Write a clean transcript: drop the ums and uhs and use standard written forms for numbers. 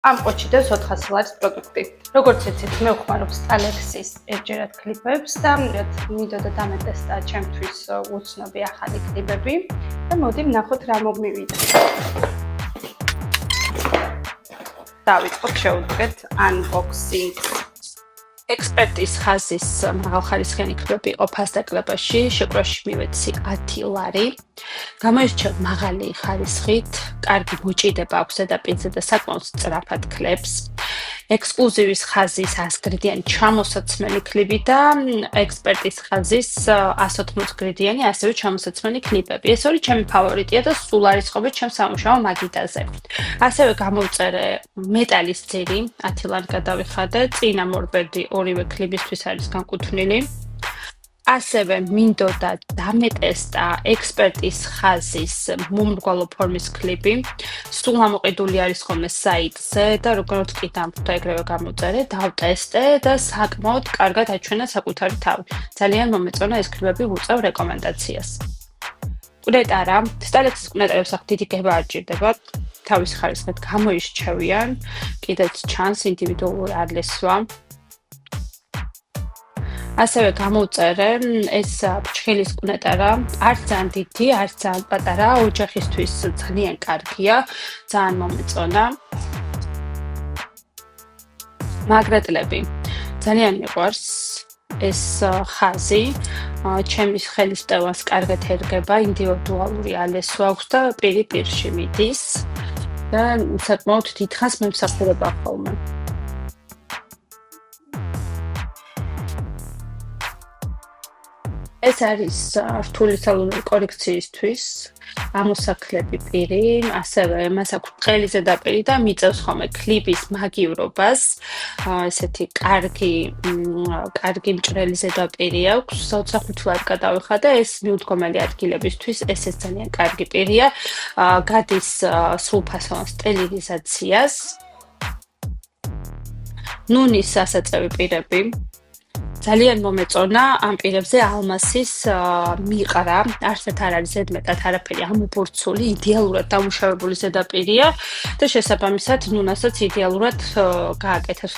ამ ყუთში დევს 400 ლარის პროდუქტი. როგორც იცით, მე ვხმარობ სტალექსის ერთჯერად კლიპებს და მინდოდა დამეტესტა ჩემთვის უცნობი ახალი კლიპები და მოდი ვნახოთ რა მომივიდა. დავიწყოთ შევუდგეთ unboxing. ექსპერტის ხაზის მაღალხარისხიანი კლიპები იყო ფასდაკლებაში, შეკვრაში მივეცი 10 ლარი. გამოირჩევა მაღალი ხარისხით, კარგი მოჭიდება აქვს ზედაპირზე და საკმაოდ სწრაფად კლებს. ექსკლუზივის ხაზის 100 გრიდიანი ჩამოსაცმელი კლიპი და ექსპერტის ხაზის 180 გრიდიანი ასევე ჩამოსაცმელი კლიპები. ეს ორი ჩემი ფავორიტია და სულ არის ყოფილი ჩემს სამუშაო მაგიდაზე. ასევე გამოვწერე მეტალის ძირი, 10 ლარი გადავიხადე, წინა მორბედი ორივე კლიპისთვის არის განკუთვნილი. ასევე მინდოდა დამეტესტა ექსპერტის ხაზის მომრგვალო ფორმის კლიპი. სულ ამოყიდული არის ხოლმე საიტზე და როგორც კი დამხვდა ეგრევე გამოვწერე, დავტესტე და საკმაოდ კარგად აჩვენა საკუთარი თავი. ძალიან მომეწონა ეს კლიპები ვუწევ რეკომენდაციას. კუნეტარა, სტალექსის კუნეტარებს აქ დიდი გება არ ჭირდება. თავის ხარისხით გამოირჩევიან, კიდეც ჩანს ინდივიდუალური არლესვა. ასევე გამოვწერე ეს ფრჩხილის კუნეტარა, არც ძალიან დიდი, არც ძალიან პატარა, ოჯახისთვის ძალიან კარგია, ძალიან მომეწონა. მაგრატლები. ძალიან მიყვარს ეს ხაზი. ჩემის ხელისმტევანს კარგად ერგება, ინდივიდუალური ალესვა აქვს და პირში მიდის და საკმაოდ დიდხანს მემსახურება ხოლმე. ეს არის რთული სალონური კორექციისთვის, ამოსახლები პირი, ასევე მას აქვს ბრტყელი ზედაპირი და მიწევს ხოლმე კლიპის მაგივრობას. ესეთი კარგი მჭრელი ზედაპირი აქვს, 25 ლარი გადავიხადე, ეს მიუდგომელი ადგილებისთვის, ესეც ძალიან კარგი პირია, გადის სრულფასოვან სტილიზაციას. ნუნის სასაწევი პირები. ძალიან მომეწონა ამ პირებზე ალმასის მიყრა, არცერთ არ არის ზედმეტად არაფერი ამობურცული, იდეალურად დამუშავებული ზედაპირია და შესაბამისად ნუნასაც იდეალურად გააკეთეს.